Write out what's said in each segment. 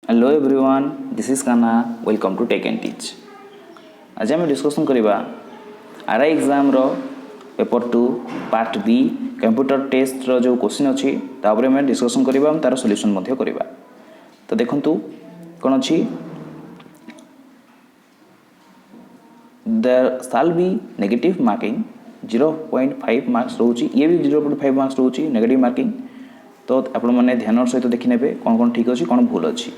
Hello everyone, this is Kana. Welcome to tech and teach. आज आम discussion करवा RI exam रो paper 2 part B computer test रो जो क्वेश्चन अच्छी तापर आम डिस्कसन करवा तार सॉल्यूशन मध्य करवा। तो देखंतु कौन अच्छी there shall be negative marking 0.5 marks रोची, ये भी 0.5 मार्क्स रोची नेगेटिव मार्किंग। तो आपण मैंने ध्यान सहित देखने कौन कौन ठीक अच्छी कौन भूल अच्छी।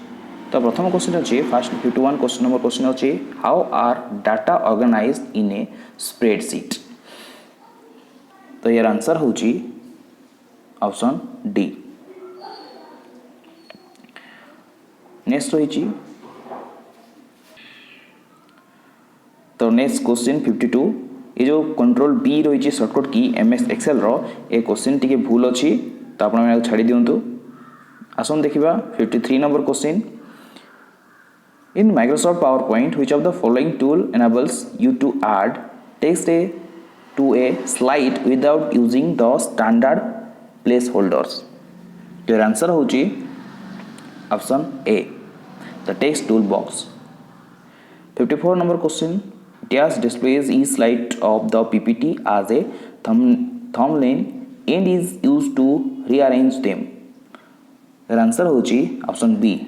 तो प्रथम क्वेश्चन अच्छी फर्स्ट 51 क्वेश्चन नंबर क्वेश्चन अच्छी how are data organised in a spreadsheet. तो यार आंसर होची ऑप्शन डी। नेक्स्ट रही तो नेक्स्ट क्वेश्चन 52 ये जो कंट्रोल बी रही सर्टकट की एमएस एक्सेल रो ए क्वेश्चन टी भूल अच्छी तो आप छाड़ी दिंतु। आसन देखा 53 number question in Microsoft PowerPoint which of the following tool enables you to add text to a slide without using the standard placeholders। your answer होची option A the text toolbox। 54 number question dash displays each slide of the PPT as a thumbnail and is used to rearrange them। your answer होची option B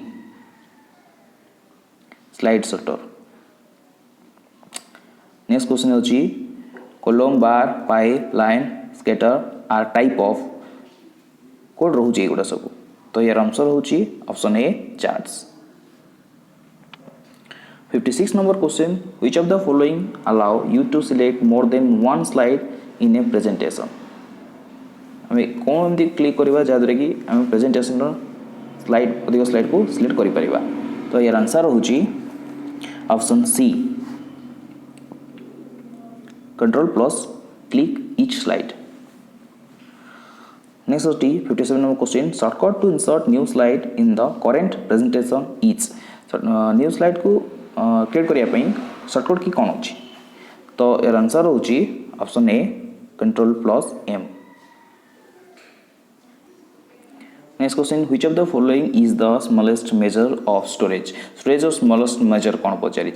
slide sorter. Next question होची column bar pie line scatter आर type of code रोचे एगुड़ा सब। तो यार answer होची option A charts. 56 number question which of the following allow you to select more than one slide in a presentation. हमें कौन एमती क्लिक करवा जहाँद्वारा कि आम प्रेजेंटेशन स्लाइड अधिक स्लाइड को सिलेक्ट कर। तो यार आंसर होची option C control plus click each slide. Next होती 57 number question shortcut to insert new slide in the current presentation is. New slide को क्रिएट करने शॉर्टकट की कौन अच्छी। तो यार आंसर होची option A control plus M. Next question which of the following is the smallest measure of storage. Storage और smallest measure कौन पचारि।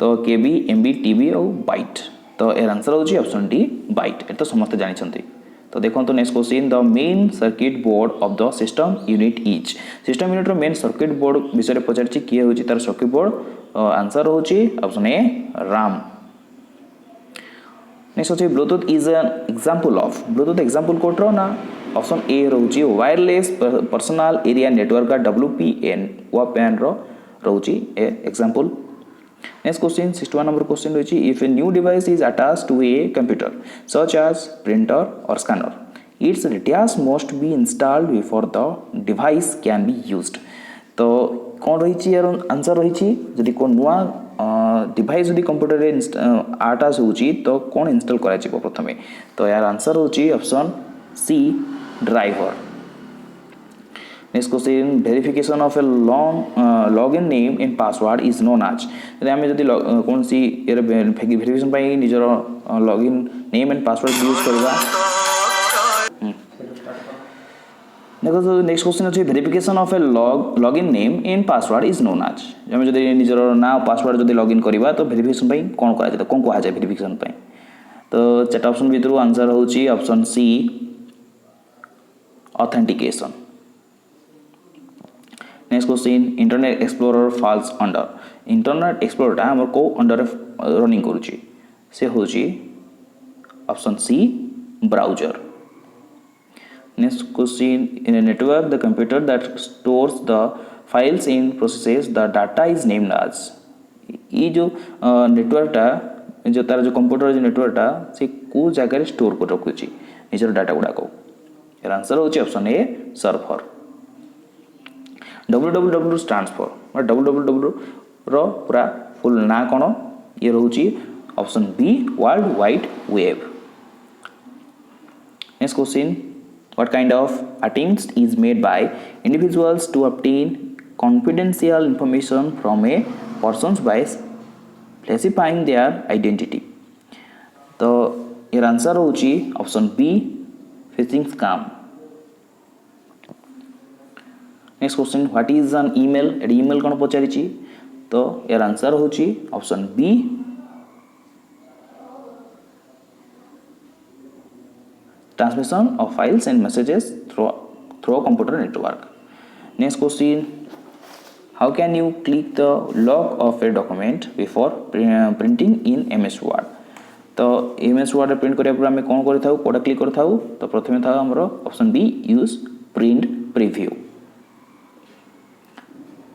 तो केबी एमबी टीबी और बाइट। तो यार आंसर होची ऑप्शन डी बाइट। ये तो समस्त जानी। तो देखो तो next question the main circuit board of the system unit is. System unit main circuit board विषय पचारि किए होची तार सर्किट बोर्ड। आंसर होची ऑप्शन ए राम। नेक्स्ट होची Bluetooth is an example of. Bluetooth example code ना option A रोची wireless personal area network का WPN WPN रोची example. Next question 61 number question रही if a new device is attached to a computer such as printer और scanner it's dash must be installed before the device can be used. तो कौन रही यार answer रही जदि को नुआ डिवाइस जदि कंप्यूटर रे अटैच होची तो कौन इंस्टॉल करा जिवो प्रथमे। तो यार आंसर होची option C driver. Next question verification of a login name and password is known as. यदि आम जब कौन सी वेरिफिकेशन निजर login name and password use करवा। देखो नेक्स्ट क्वेश्चन अच्छे verification of a login name and password is known as. आम जब निजर ना पासवर्ड जब लॉगिन करवा तो वेरिफिकेशन कौन करा कौन कहुए वेरिफिकेशन। तो चार ऑप्शन भितर आंसर होची option C authentication. Next question internet explorer falls under. Internet explorer आम को अंडर रनिंग करुच्ची से होची option C browser. Next question in a network the computer that stores the files in processes the data is named as. ये जो नेटवर्कटा जो तार जो कंप्यूटर जो नेटवर्कटा से को जगह स्टोर कर रखुची निजर डाटा गुड़ाक। यार आंसर होची ऑप्शन ए सर्वर। www स्टैंड्स फॉर www रो पूरा फुल ना कौन ये रोची option B world wide web. Next question what kind of attempt is made by individuals to obtain confidential information from a person by falsifying their identity. तो यार आंसर होची option B phishing scam. Next question what is an email एडी email कौन पचारि तो यार answer होची option B transmission of files and messages through a computer network. Next question, how can you click the log of a document before printing in MS Word? तो MS Word print करिया पर आमे कोन करि थाउ कोडा click कर थाउ तो प्रथमे था हमरो option B use print preview.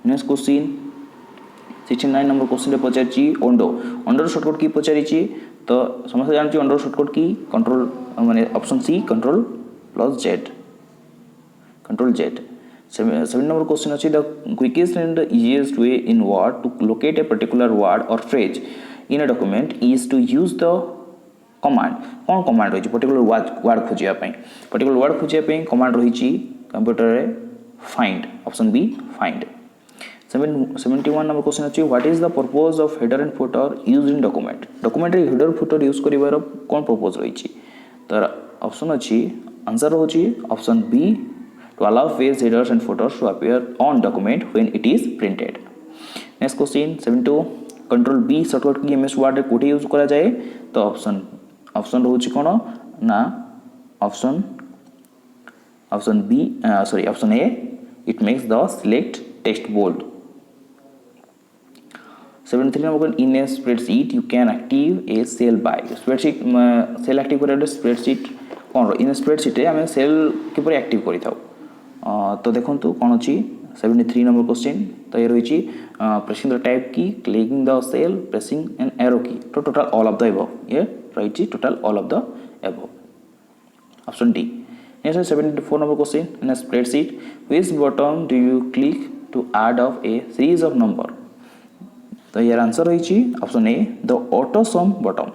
Next question 69 number question रे पचारची ओंडो शॉर्टकट की पचारिची तो समस्त जानची ओंडो शॉर्टकट की कंट्रोल माने option C control plus Z control Z. 7 number question अछि the quickest and easiest way in Word to locate a particular word or phrase in a document is to use the command. कौन command रही particular word खोजिया पई particular word खोजिया पई command रही computer रे find option B find. 71 number question अछि what is the purpose of header and footer used in document. Document रे हेडर फुटर यूज करिवार कोन पर्पस रही तर ऑप्शन अछि आंसर होची option B to allow page headers and footers to appear on document when it is printed. Next question 72 control B shortcut key MS Word रे कोठी use करा जाए तो ऑप्शन रहउची कोन ना option B sorry option A it makes the select text bold. 73 number in a spreadsheet you can active a cell by spreadsheet cell active करे spreadsheet कोन इन स्प्रेडशीट रे हमें सेल किपर एक्टिव करि थाउ तो देखंतु कोन अछि 73 नंबर क्वेश्चन तो ये रही pressing the type key clicking the cell pressing an arrow key तो total all of the above ये रही total all of the above option D. Next 74 number question in a spreadsheet which button do you click to add of a series of number तो यार answer रही option A the auto sum button.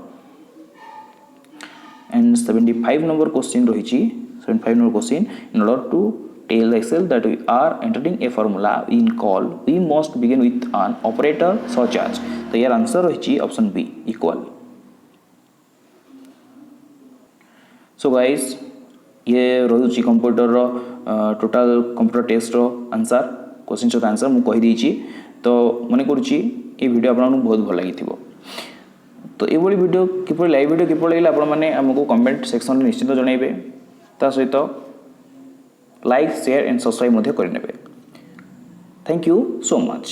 And 75 number question रही 75 number question in order to tell the Excel that we are entering a formula in call we must begin with an operator such as तो यार answer रही option B equal. So guys ये रही computer रो total computer test रो answer question रो answer मु कहि दी तो मने करूची ये वीडियो आपन बहुत भल लागि थिबो तो ए बड़ी वीडियो किपर लाइव वीडियो किपर लागला आपन माने हमको कमेंट सेक्शन में निश्चित जणाइबे ता सहित लाइक शेयर एंड सब्सक्राइब मध्य करने. Thank you so much.